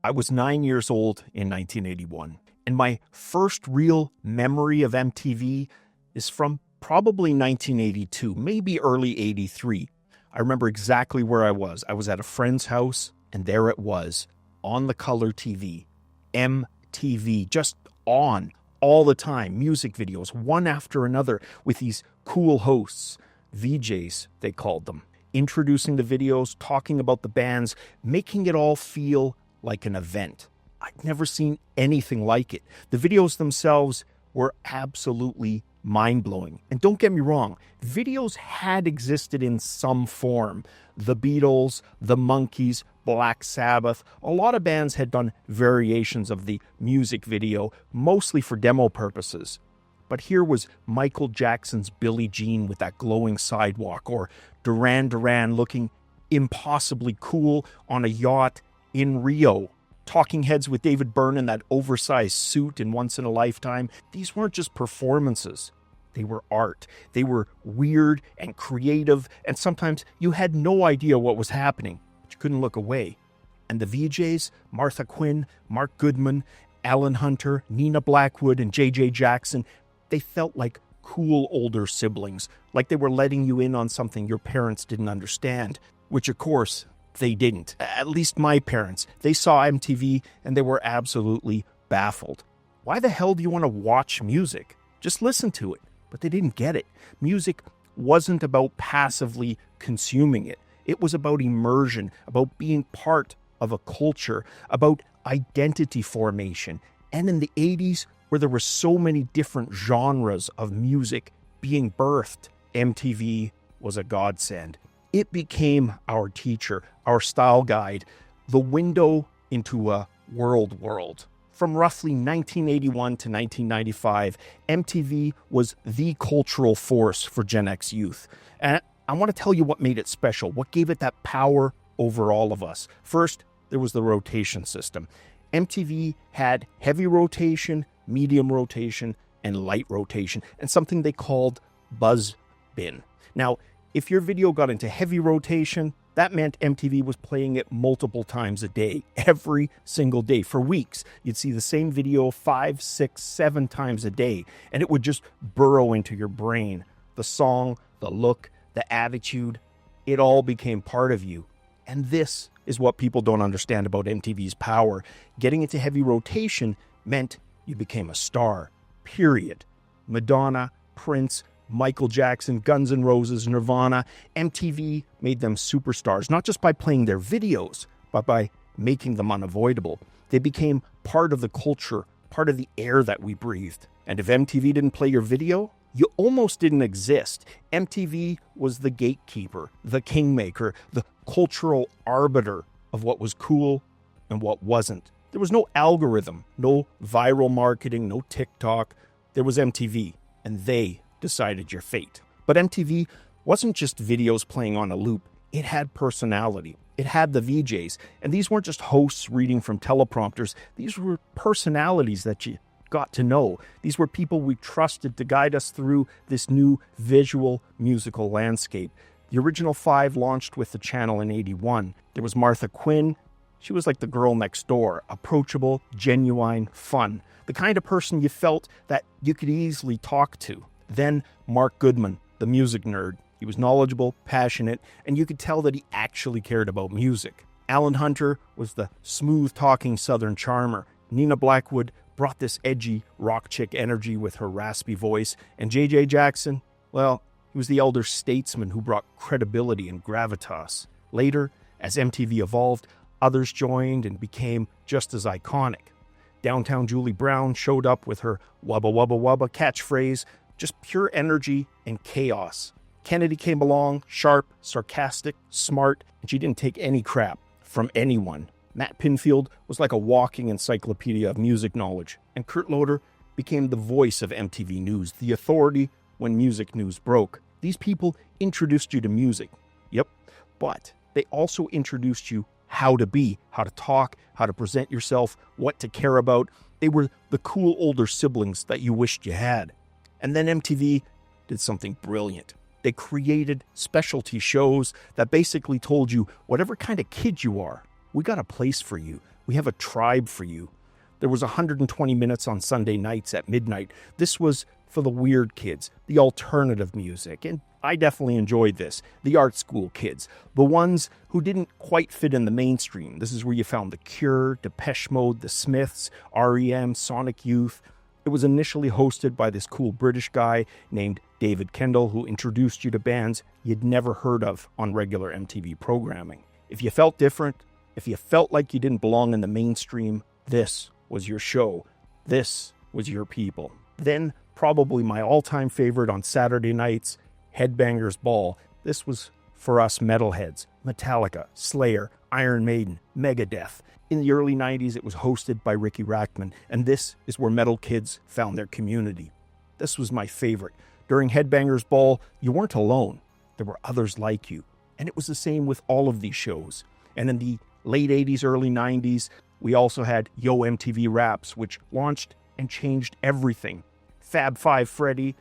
I was 9 years old in 1981, and my first real memory of MTV is from probably 1982, maybe early 83. I remember exactly where I was. I was at a friend's house, and there it was, on the color TV. MTV, just on all the time. Music videos, one after another, with these cool hosts, VJs, they called them, introducing the videos, talking about the bands, making it all feel like an event. I'd never seen anything like it. The videos themselves were absolutely mind-blowing. And don't get me wrong, videos had existed in some form. The Beatles, the Monkees, Black Sabbath, a lot of bands had done variations of the music video, mostly for demo purposes. But here was Michael Jackson's Billie Jean with that glowing sidewalk, or Duran Duran looking impossibly cool on a yacht in Rio. Talking Heads with David Byrne in that oversized suit in Once in a Lifetime. These weren't just performances. They were art. They were weird and creative, and sometimes you had no idea what was happening, but you couldn't look away. And the VJs, Martha Quinn, Mark Goodman, Alan Hunter, Nina Blackwood, and J.J. Jackson, they felt like cool older siblings, like they were letting you in on something your parents didn't understand, which of course they didn't. At least my parents. They saw MTV and they were absolutely baffled. Why the hell do you want to watch music? Just listen to it. But they didn't get it. Music wasn't about passively consuming it. It was about immersion, about being part of a culture, about identity formation. And in the 80s, where there were so many different genres of music being birthed, MTV was a godsend. It became our teacher, our style guide, the window into a world. From roughly 1981 to 1995, MTV was the cultural force for Gen X youth. And I want to tell you what made it special, what gave it that power over all of us. First, there was the rotation system. MTV had heavy rotation, medium rotation, and light rotation, and something they called buzz bin. Now, if your video got into heavy rotation, that meant MTV was playing it multiple times a day, every single day, for weeks. You'd see the same video 5, 6, 7 times a day, and it would just burrow into your brain. The song, the look, the attitude, it all became part of you. And this is what people don't understand about MTV's power. Getting into heavy rotation meant you became a star, period. Madonna, Prince, Michael Jackson, Guns N' Roses, Nirvana, MTV made them superstars, not just by playing their videos, but by making them unavoidable. They became part of the culture, part of the air that we breathed. And if MTV didn't play your video, you almost didn't exist. MTV was the gatekeeper, the kingmaker, the cultural arbiter of what was cool and what wasn't. There was no algorithm, no viral marketing, no TikTok. There was MTV, and they decided your fate. But MTV wasn't just videos playing on a loop. It had personality. It had the VJs. And these weren't just hosts reading from teleprompters. These were personalities that you got to know. These were people we trusted to guide us through this new visual musical landscape. The original 5 launched with the channel in 81. There was Martha Quinn. She was like the girl next door, approachable, genuine, fun. The kind of person you felt that you could easily talk to. Then Mark Goodman, the music nerd. He was knowledgeable, passionate, and you could tell that he actually cared about music. Alan Hunter was the smooth-talking Southern charmer. Nina Blackwood brought this edgy rock chick energy with her raspy voice. And J.J. Jackson, well, he was the elder statesman who brought credibility and gravitas. Later, as MTV evolved, others joined and became just as iconic. Downtown Julie Brown showed up with her wubba wubba wubba catchphrase, just pure energy and chaos. Kennedy came along, sharp, sarcastic, smart, and she didn't take any crap from anyone. Matt Pinfield was like a walking encyclopedia of music knowledge, and Kurt Loder became the voice of MTV News, the authority when music news broke. These people introduced you to music, yep, but they also introduced you how to be, how to talk, how to present yourself, what to care about. They were the cool older siblings that you wished you had. And then MTV did something brilliant. They created specialty shows that basically told you, whatever kind of kid you are, we got a place for you. We have a tribe for you. There was 120 minutes on Sunday nights at midnight. This was for the weird kids, the alternative music, and I definitely enjoyed this. The art school kids, the ones who didn't quite fit in the mainstream. This is where you found The Cure, Depeche Mode, The Smiths, REM, Sonic Youth. It was initially hosted by this cool British guy named David Kendall, who introduced you to bands you'd never heard of on regular MTV programming. If you felt different, if you felt like you didn't belong in the mainstream, this was your show. This was your people. Then, probably my all-time favorite on Saturday nights, Headbangers Ball. This was for us metalheads. Metallica, Slayer, Iron Maiden, Megadeth. In the early 90s, it was hosted by Ricky Rackman, and this is where metal kids found their community. This was my favorite. During Headbangers Ball, you weren't alone. There were others like you. And it was the same with all of these shows. And in the late 80s, early 90s, we also had Yo MTV Raps, which launched and changed everything. Fab Five Freddy,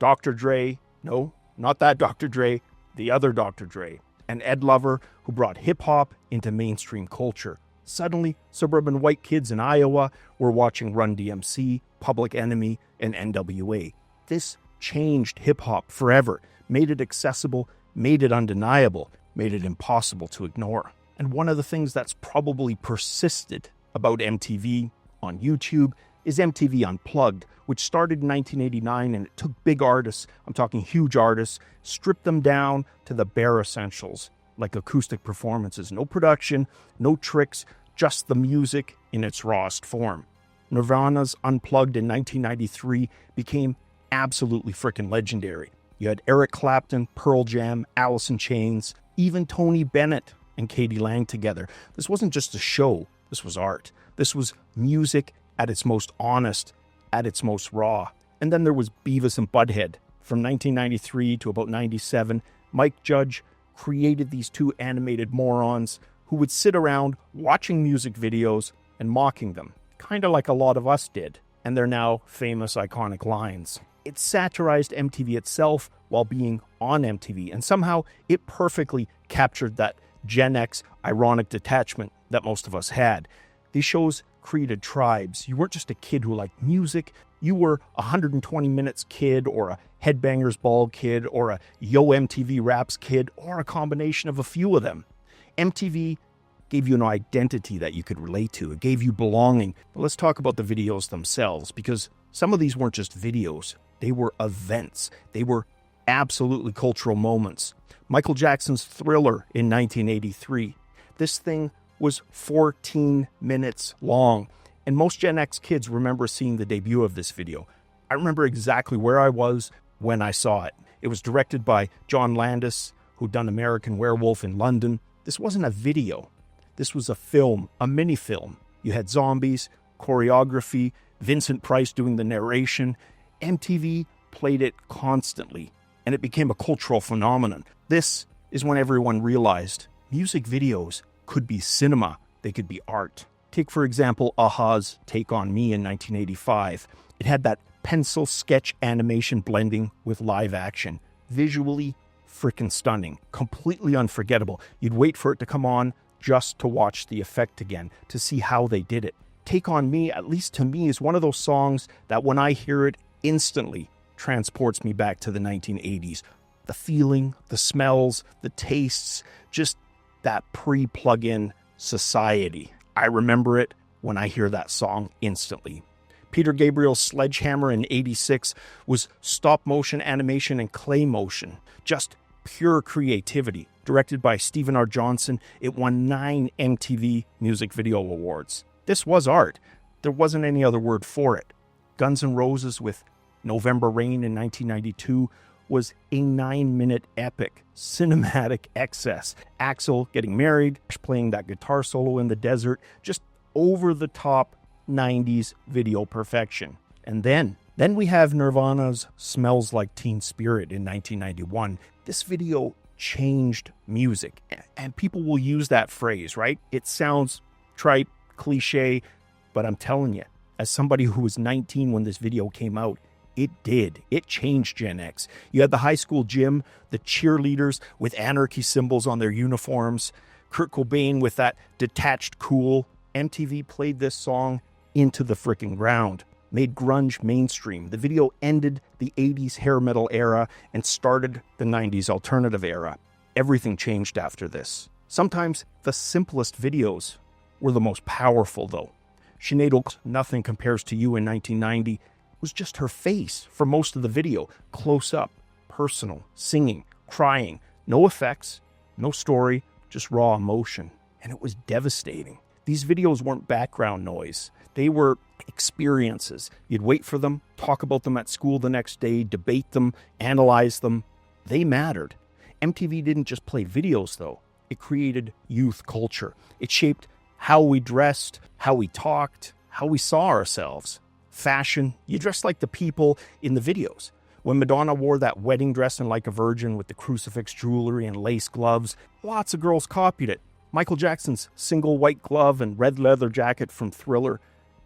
Dr. Dre, no, not that Dr. Dre, the other Dr. Dre, and Ed Lover, who brought hip-hop into mainstream culture. Suddenly, suburban white kids in Iowa were watching Run DMC, Public Enemy, and NWA. This changed hip-hop forever, made it accessible, made it undeniable, made it impossible to ignore. And one of the things that's probably persisted about MTV on YouTube is MTV Unplugged, which started in 1989, and it took big artists, I'm talking huge artists, stripped them down to the bare essentials, like acoustic performances. No production, no tricks, just the music in its rawest form. Nirvana's Unplugged in 1993 became absolutely freaking legendary. You had Eric Clapton, Pearl Jam, Alice in Chains, even Tony Bennett and Katie Lang together. This wasn't just a show, this was art. This was music at its most honest, at its most raw. And then there was Beavis and Butthead. From 1993 to about 97, Mike Judge created these two animated morons who would sit around watching music videos and mocking them, kind of like a lot of us did. And they're now famous, iconic lines. It satirized MTV itself while being on MTV, and somehow it perfectly captured that Gen X ironic detachment that most of us had. These shows created tribes. You weren't just a kid who liked music. You were a 120 Minutes kid, or a Headbangers Ball kid, or a Yo MTV Raps kid, or a combination of a few of them. MTV gave you an identity that you could relate to. It gave you belonging. But let's talk about the videos themselves, because some of these weren't just videos. They were events. They were absolutely cultural moments. Michael Jackson's Thriller in 1983. This thing was 14 minutes long. And most Gen X kids remember seeing the debut of this video. I remember exactly where I was when I saw it. It was directed by John Landis, who'd done American Werewolf in London. This wasn't a video. This was a film, a mini-film. You had zombies, choreography, Vincent Price doing the narration. MTV played it constantly, and it became a cultural phenomenon. This is when everyone realized music videos could be cinema, they could be art. Take, for example, a-ha's Take On Me in 1985. It had that pencil sketch animation blending with live action. Visually freaking stunning, completely unforgettable. You'd wait for it to come on just to watch the effect again, to see how they did it. Take On Me, at least to me, is one of those songs that when I hear it, instantly transports me back to the 1980s. The feeling, the smells, the tastes, just that pre-plug-in society. I remember it when I hear that song instantly. Peter Gabriel's Sledgehammer in 86 was stop-motion animation and clay motion. Just pure creativity. Directed by Stephen R. Johnson, it won 9 MTV Music Video Awards. This was art. There wasn't any other word for it. Guns N' Roses with November Rain in 1992 was a 9-minute epic, cinematic excess. Axl getting married, playing that guitar solo in the desert, just over-the-top 90s video perfection. And then we have Nirvana's Smells Like Teen Spirit in 1991. This video changed music, and people will use that phrase, right? It sounds trite, cliche, but I'm telling you, as somebody who was 19 when this video came out, it did. It changed Gen X. You had the high school gym, the cheerleaders with anarchy symbols on their uniforms, Kurt Cobain with that detached cool, MTV played this song into the frickin' ground, made grunge mainstream. The video ended the 80s hair metal era and started the 90s alternative era. Everything changed after this. Sometimes the simplest videos were the most powerful, though. Sinead O'Connor's Nothing Compares to You in 1990 was just her face for most of the video. Close up, personal, singing, crying, no effects, no story, just raw emotion. And it was devastating. These videos weren't background noise. They were experiences. You'd wait for them, talk about them at school the next day, debate them, analyze them. They mattered. MTV didn't just play videos, though. It created youth culture. It shaped how we dressed, how we talked, how we saw ourselves. Fashion, you dressed like the people in the videos. When Madonna wore that wedding dress in Like a Virgin with the crucifix jewelry and lace gloves, lots of girls copied it. Michael Jackson's single white glove and red leather jacket from Thriller,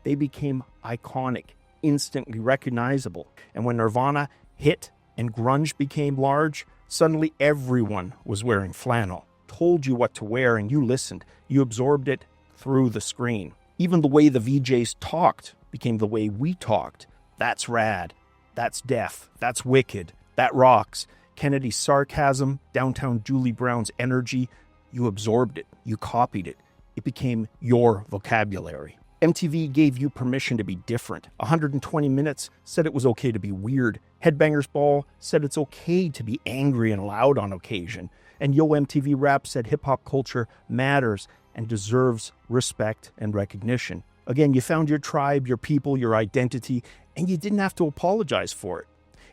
they became iconic, instantly recognizable. And when Nirvana hit and grunge became large, suddenly everyone was wearing flannel, told you what to wear, and you listened. You absorbed it through the screen. Even the way the VJs talked became the way we talked. That's rad. That's deaf. That's wicked. That rocks. Kennedy's sarcasm, Downtown Julie Brown's energy, you absorbed it. You copied it. It became your vocabulary. MTV gave you permission to be different. 120 Minutes said it was okay to be weird. Headbangers Ball said it's okay to be angry and loud on occasion. And Yo MTV Raps said hip-hop culture matters and deserves respect and recognition. Again, you found your tribe, your people, your identity, and you didn't have to apologize for it.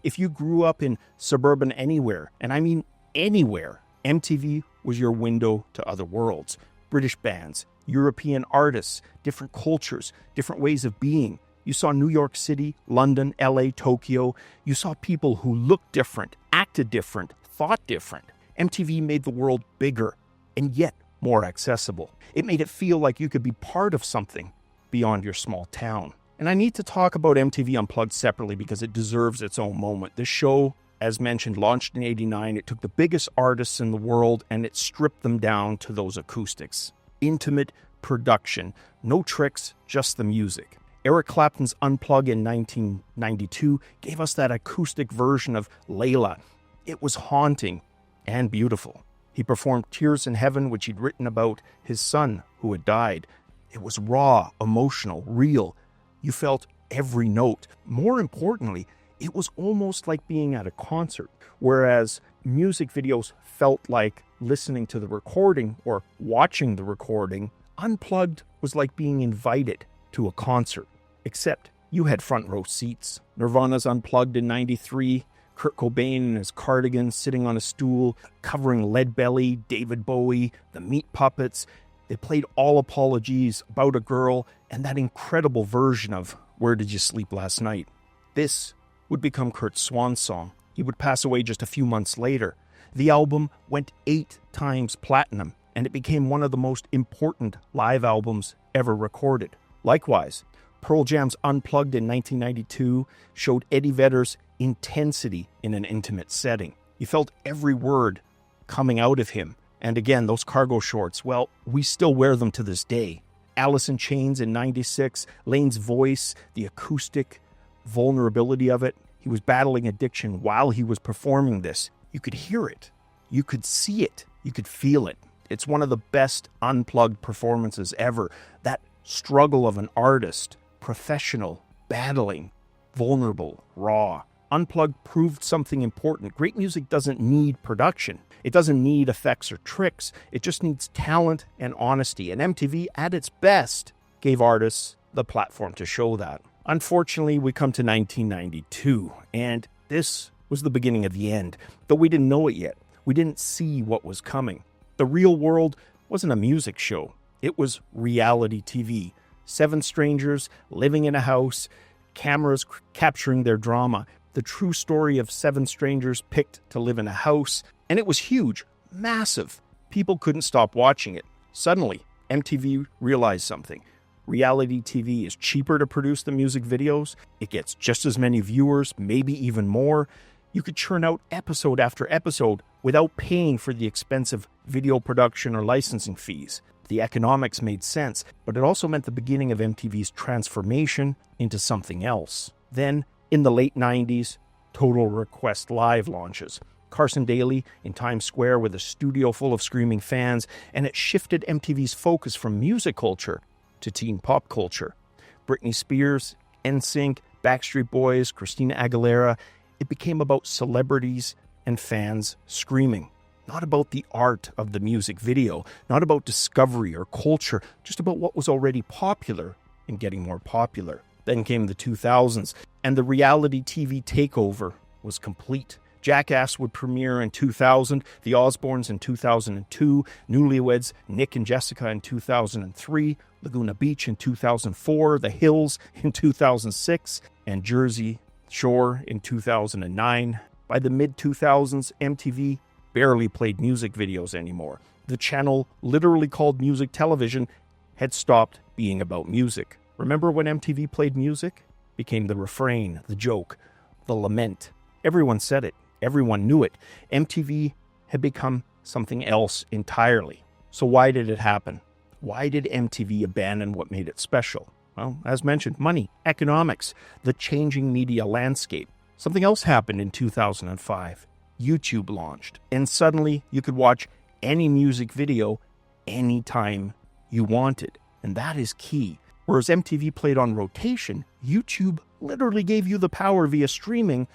If you grew up in suburban anywhere, and I mean anywhere, MTV was your window to other worlds. British bands, European artists, different cultures, different ways of being. You saw New York City, London, LA, Tokyo. You saw people who looked different, acted different, thought different. MTV made the world bigger and yet more accessible. It made it feel like you could be part of something beyond your small town. And I need to talk about MTV Unplugged separately because it deserves its own moment. This show, as mentioned, launched in '89. It took the biggest artists in the world and it stripped them down to those acoustics. Intimate production, no tricks, just the music. Eric Clapton's Unplugged in 1992 gave us that acoustic version of Layla. It was haunting and beautiful. He performed Tears in Heaven, which he'd written about his son who had died. It was raw, emotional, real. You felt every note. More importantly, it was almost like being at a concert, whereas music videos felt like listening to the recording or watching the recording. Unplugged was like being invited to a concert, except you had front row seats. Nirvana's Unplugged in '93, Kurt Cobain in his cardigan sitting on a stool, covering Leadbelly, David Bowie, the Meat Puppets. They played All Apologies, About a Girl, and that incredible version of Where Did You Sleep Last Night? This would become Kurt's swan song. He would pass away just a few months later. The album went 8 times platinum, and it became one of the most important live albums ever recorded. Likewise, Pearl Jam's Unplugged in 1992 showed Eddie Vedder's intensity in an intimate setting. You felt every word coming out of him. And again, those cargo shorts, well, we still wear them to this day. Alice in Chains in '96, Lane's voice, the acoustic vulnerability of it. He was battling addiction while he was performing this. You could hear it. You could see it. You could feel it. It's one of the best unplugged performances ever. That struggle of an artist, professional, battling, vulnerable, raw. Unplugged proved something important. Great music doesn't need production. It doesn't need effects or tricks. It just needs talent and honesty. And MTV, at its best, gave artists the platform to show that. Unfortunately, we come to 1992, and this was the beginning of the end, though we didn't know it yet. We didn't see what was coming. The Real World wasn't a music show. It was reality TV. 7 strangers living in a house, cameras capturing their drama. The true story of 7 strangers picked to live in a house. And it was huge, massive. People couldn't stop watching it. Suddenly, MTV realized something. Reality TV is cheaper to produce than music videos. It gets just as many viewers, maybe even more. You could churn out episode after episode without paying for the expensive video production or licensing fees. The economics made sense, but it also meant the beginning of MTV's transformation into something else. Then, in the late 90s, Total Request Live launches. Carson Daly in Times Square with a studio full of screaming fans, and it shifted MTV's focus from music culture to teen pop culture. Britney Spears, NSYNC, Backstreet Boys, Christina Aguilera, it became about celebrities and fans screaming. Not about the art of the music video, not about discovery or culture, just about what was already popular and getting more popular. Then came the 2000s, and the reality TV takeover was complete. Jackass would premiere in 2000, The Osbournes in 2002, Newlyweds, Nick and Jessica in 2003, Laguna Beach in 2004, The Hills in 2006, and Jersey Shore in 2009. By the mid-2000s, MTV barely played music videos anymore. The channel, literally called music television, had stopped being about music. Remember when MTV played music? Became the refrain, the joke, the lament. Everyone said it. Everyone knew it. MTV had become something else entirely. So why did it happen? Why did MTV abandon what made it special? Well, as mentioned, money, economics, the changing media landscape. Something else happened in 2005. YouTube launched, and suddenly you could watch any music video anytime you wanted. And that is key. Whereas MTV played on rotation, YouTube literally gave you the power via streaming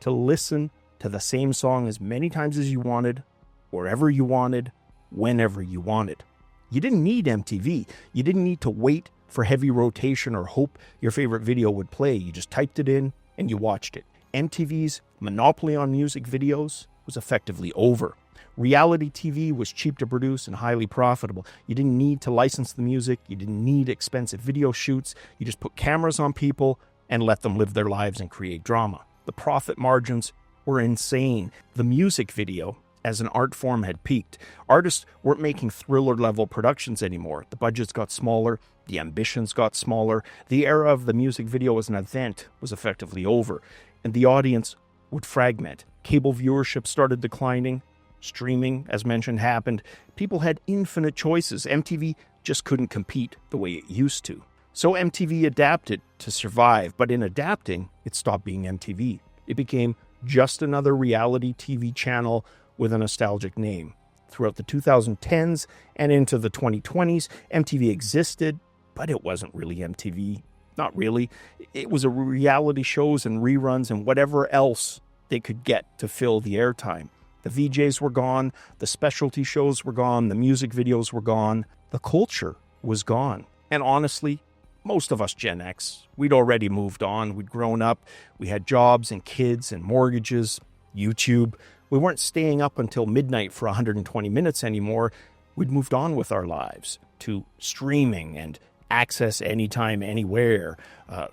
to listen to the same song as many times as you wanted, wherever you wanted, whenever you wanted. You didn't need MTV. You didn't need to wait for heavy rotation or hope your favorite video would play. You just typed it in and you watched it. MTV's monopoly on music videos was effectively over. Reality TV was cheap to produce and highly profitable. You didn't need to license the music. You didn't need expensive video shoots. You just put cameras on people and let them live their lives and create drama. The profit margins were insane. The music video, as an art form, had peaked. Artists weren't making thriller-level productions anymore. The budgets got smaller. The ambitions got smaller. The era of the music video as an event was effectively over, and the audience would fragment. Cable viewership started declining. Streaming, as mentioned, happened. People had infinite choices. MTV just couldn't compete the way it used to. So MTV adapted to survive, but in adapting, it stopped being MTV. It became just another reality TV channel with a nostalgic name. Throughout the 2010s and into the 2020s, MTV existed, but it wasn't really MTV. Not really. It was a reality shows and reruns and whatever else they could get to fill the airtime. The VJs were gone, the specialty shows were gone, the music videos were gone, the culture was gone. And honestly, most of us Gen X, we'd already moved on, we'd grown up, we had jobs and kids and mortgages, YouTube. We weren't staying up until midnight for 120 minutes anymore. We'd moved on with our lives to streaming and access anytime, anywhere.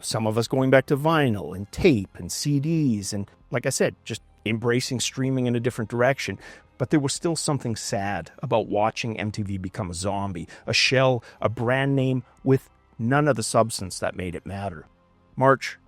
Some of us going back to vinyl and tape and CDs. And like I said, just embracing streaming in a different direction. But there was still something sad about watching MTV become a zombie, a shell, a brand name with none of the substance that made it matter. March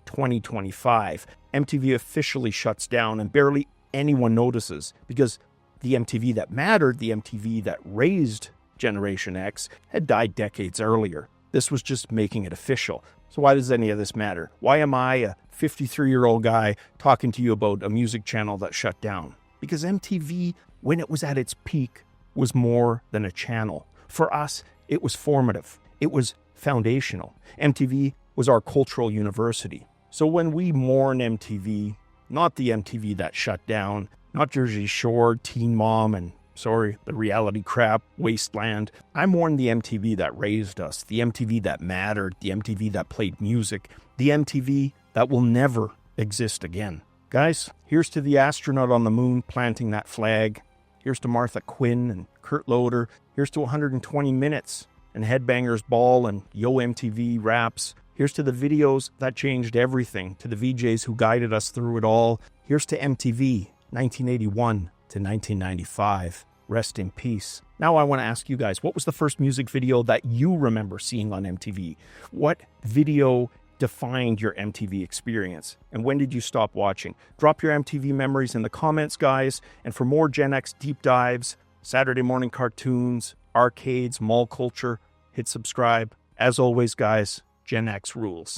2025, MTV officially shuts down and barely anyone notices because the MTV that mattered, the MTV that raised Generation X, had died decades earlier. This was just making it official. So why does any of this matter? Why am I, a 53-year-old guy, talking to you about a music channel that shut down? Because MTV, when it was at its peak, was more than a channel. For us, it was formative. It was foundational. MTV was our cultural university. So when we mourn MTV, not the MTV that shut down, not Jersey Shore, Teen Mom, and the reality crap, Wasteland. I mourn the MTV that raised us, the MTV that mattered, the MTV that played music, the MTV that will never exist again. Guys, here's to the astronaut on the moon planting that flag. Here's to Martha Quinn and Kurt Loder. Here's to 120 Minutes and Headbangers Ball and Yo MTV Raps. Here's to the videos that changed everything, to the VJs who guided us through it all. Here's to MTV, 1981 to 1995. Rest in peace. Now I want to ask you guys, what was the first music video that you remember seeing on MTV? What video defined your MTV experience? And when did you stop watching? Drop your MTV memories in the comments, guys. And for more Gen X deep dives, Saturday morning cartoons, arcades, mall culture. Hit subscribe. As always, guys, Gen X rules.